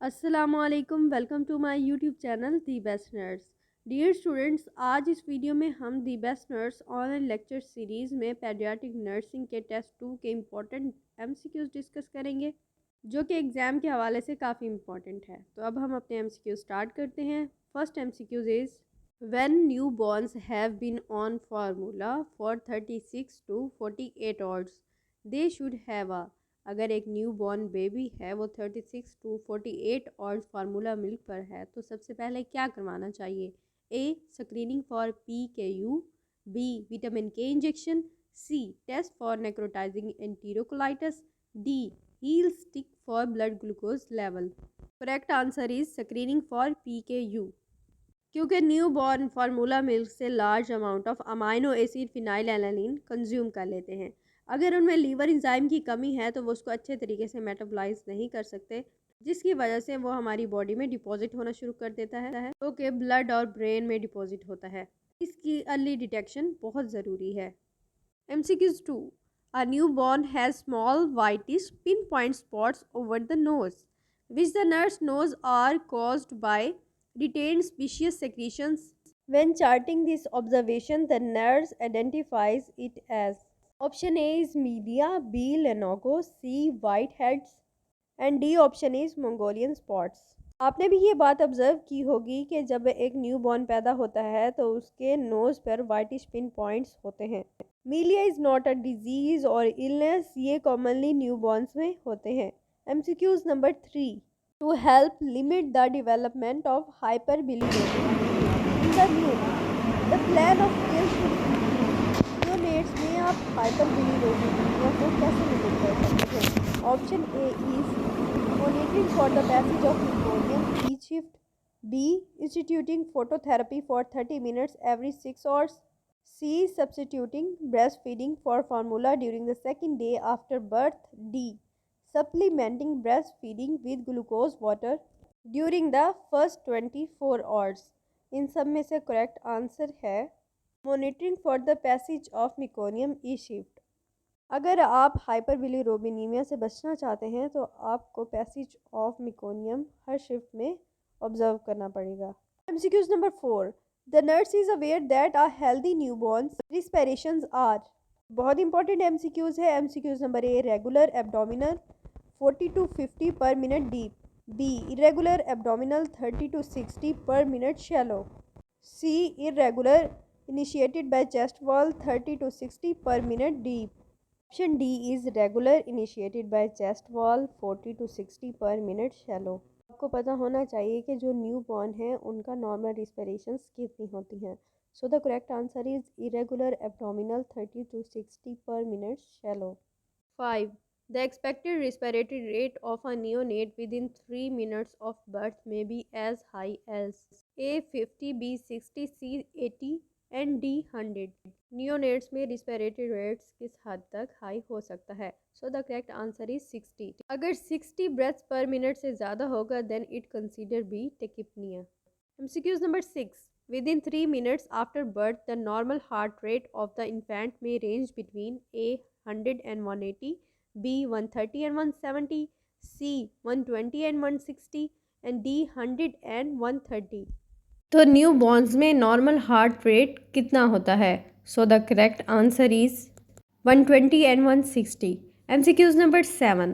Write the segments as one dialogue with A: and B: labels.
A: अस्सलामुअलैकुम, welcome to my YouTube channel the best nurse. Dear students, आज इस video में हम the best nurse online lecture series में पेडियाट्रिक नर्सिंग के टेस्ट 2 के इम्पोर्टेंट एमसीक्यूज डिस्कस करेंगे, जो कि एग्ज़ाम के हवाले से काफ़ी इम्पोर्टेंट है। तो अब हम अपने एमसीक्यू स्टार्ट करते हैं। First MCQs is when newborns have been on formula for 36 to 48 hours they should have a. अगर एक न्यू बॉर्न बेबी है वो 36 to 48 और फार्मूला मिल्क पर है तो सबसे पहले क्या करवाना चाहिए? A screening for PKU, B vitamin K injection, C test for necrotizing enterocolitis, D heel stick for blood glucose level. Correct answer is screening for PKU, क्योंकि न्यू बॉर्न फार्मूला मिल्क से large amount of amino acid phenylalanine consume कर लेते हैं। अगर उनमें liver enzyme की कमी है तो वो उसको अच्छे तरीके से मेटाबोलाइज नहीं कर सकते, जिसकी वजह से वो हमारी बॉडी में डिपॉजिट होना शुरू कर देता है, तो कि ब्लड और ब्रेन में डिपॉजिट होता है। इसकी अर्ली डिटेक्शन बहुत ज़रूरी है। MCQ2, a newborn has small whitish pinpoint spots over the nose, which the nurse knows are caused by retained species secretions. When charting this observation, the nurse identifies it as option A is media, B Lenogo, C whiteheads, and D option is Mongolian spots. आपने भी ये बात observe की होगी कि जब एक new born पैदा होता है तो उसके नोज पर वाइटिश पिन पॉइंट्स होते हैं। Milia is not a disease और इलनेस, ये कॉमनली न्यू बॉर्न्स में होते हैं। MCQs number 3, to help limit the development of hyper bilirubin in the new the plan of care should units में आप hyper bilirubin को कैसे लिमिट कर सकते हैं? Option A is monitoring for the passage of meconium each shift, B instituting phototherapy for 30 minutes every 6 hours, C substituting breastfeeding for formula during the second day after birth, D supplementing breastfeeding with glucose water during the first 24 hours। इन सब में से correct answer है monitoring for the passage of meconium E shift. अगर आप hyper बिलीरुबिनीमिया से बचना चाहते हैं तो आपको पैसेज ऑफ मेकोनियम हर शिफ्ट में ऑब्जर्व करना पड़ेगा। MCQs number 4, the nurse is aware that a healthy newborns respirations are. बहुत इंपॉर्टेंट MCQs है। MCQs number A regular abdominal 40 to 50 per minute deep, B irregular abdominal 30 to 60 per minute shallow, C irregular initiated by chest wall 30 to 60 per minute deep, option D is regular initiated by chest wall 40 to 60 per minute shallow. आपको पता होना चाहिए कि जो new born है उनका normal रिस्पिरेशंस कितनी होती हैं। सो the correct answer is irregular abdominal 30 to 60 per minute shallow. 5. The expected respiratory rate of a neonate within 3 minutes of birth may be as high as A 50, B 60, C 80 and D 100। Neonates में respiratory rates किस हद तक high हो सकता है? So the correct answer is 60। अगर 60 breaths per minute से ज़्यादा होगा then it consider be tachypnea. MCQs number 6, within 3 minutes after birth the normal heart rate of the infant में range between A 100 and 180, B 130 and 170, C 120 and 160 and D 100 and 130। तो new borns में normal heart rate कितना होता है? So the correct answer is 120 and 160। MCQs number 7,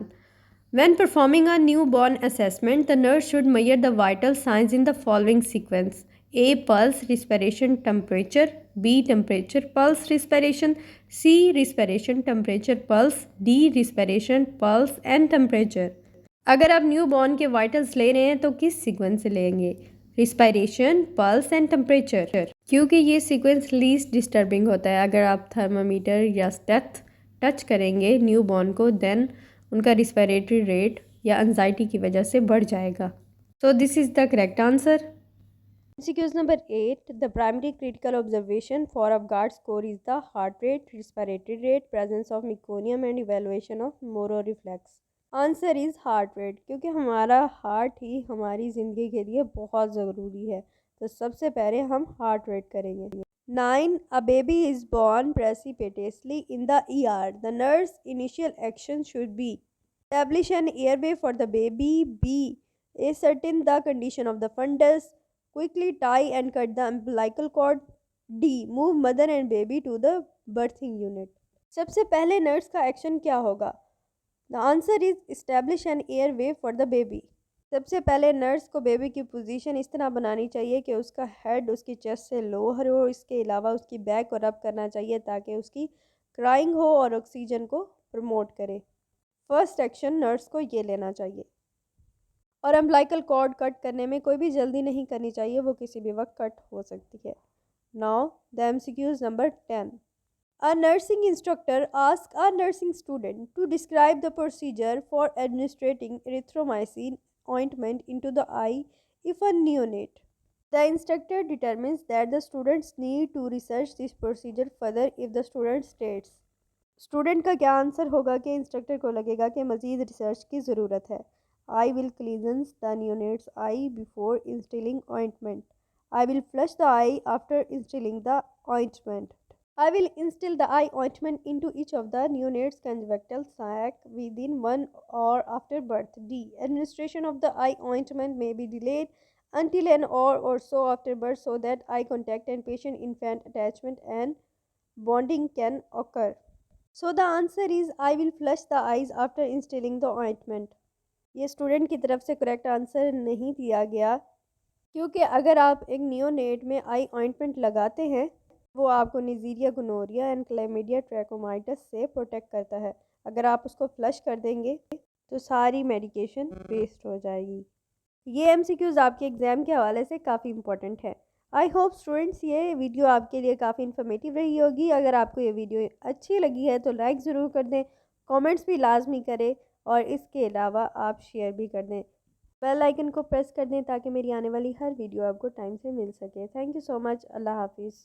A: when performing a newborn assessment the nurse should measure the vital signs in the following sequence: A pulse, respiration, temperature, B temperature, pulse, respiration, C respiration, temperature, pulse, D respiration, pulse and temperature। अगर आप new born के vitals ले रहे हैं तो किस sequence से लेंगे? रिस्पायरेशन, पल्स एंड टेम्परेचर, क्योंकि ये सीक्वेंस लीस्ट डिस्टर्बिंग होता है। अगर आप थर्मामीटर या स्टेथ टच करेंगे न्यू बॉर्न को देन उनका रिस्पायरेटरी रेट या एंजाइटी की वजह से बढ़ जाएगा। So this is the correct answer. MCQs number 8, the primary critical observation for Apgar score is the heart rate, respiratory rate, presence of meconium and evaluation of mororeflex। Answer is heart rate, क्योंकि हमारा heart ही हमारी ज़िंदगी के लिए बहुत ज़रूरी है। तो सबसे पहले हम हार्ट रेट करेंगे। 9, a baby is born precipitously in the ER, the nurse initial action should be establish an airway for the baby, B Ascertain the condition of the fundus. Quickly tie and cut the umbilical cord. D. Move mother and baby to the birthing unit. सबसे पहले nurse का action क्या होगा? The answer is establish an airway for the baby. सबसे पहले nurse को baby की position इस तरह बनानी चाहिए कि उसका हेड उसकी चेस्ट से लोअर हो। इसके अलावा उसकी बैक को रब करना चाहिए ताकि उसकी क्राइंग हो और ऑक्सीजन को प्रमोट करे। फर्स्ट एक्शन नर्स को ये लेना चाहिए। और अम्बिलिकल कॉर्ड कट करने में कोई भी जल्दी नहीं करनी चाहिए, वो किसी भी वक्त कट हो सकती है। Now the MCQs number 10। A nursing instructor asks a nursing student to describe the procedure for administering erythromycin ointment into the eye if a neonate. The instructor determines that the students need to research this procedure further if the student states. Student का क्या answer होगा कि instructor को लगेगा कि मज़ीद research की ज़रूरत है। I will क्लींस the neonates I before instilling ointment. I will flush the I after instilling the ointment. I will instill the eye ointment into each of the neonates' conjunctival sac within 1 hour after birth. D. Administration of the eye ointment may be delayed until an hour or so after birth so that eye contact and patient-infant attachment and bonding can occur. So the answer is I will flush the eyes after instilling the ointment. ये student की तरफ से correct answer नहीं दिया गया, क्योंकि अगर आप एक नियोनेट में आई ऑइंटमेंट लगाते हैं वो आपको निजीरिया गोनोरिया एंड क्लैमिडिया ट्रैकोमाइटस से प्रोटेक्ट करता है। अगर आप उसको फ्लश कर देंगे तो सारी मेडिकेशन वेस्ट हो जाएगी। ये MCQs आपके एग्ज़ाम के हवाले से काफ़ी इंपॉर्टेंट है। आई होप स्टूडेंट्स ये वीडियो आपके लिए काफ़ी इन्फॉर्मेटिव रही होगी। अगर आपको ये वीडियो अच्छी लगी है तो लाइक ज़रूर कर दें, कमेंट्स भी लाजमी करें और इसके अलावा आप शेयर भी कर दें। बेल आइकन को प्रेस कर दें ताकि मेरी आने वाली हर वीडियो आपको टाइम से मिल सके। Thank you so much. अल्लाह हाफिज़।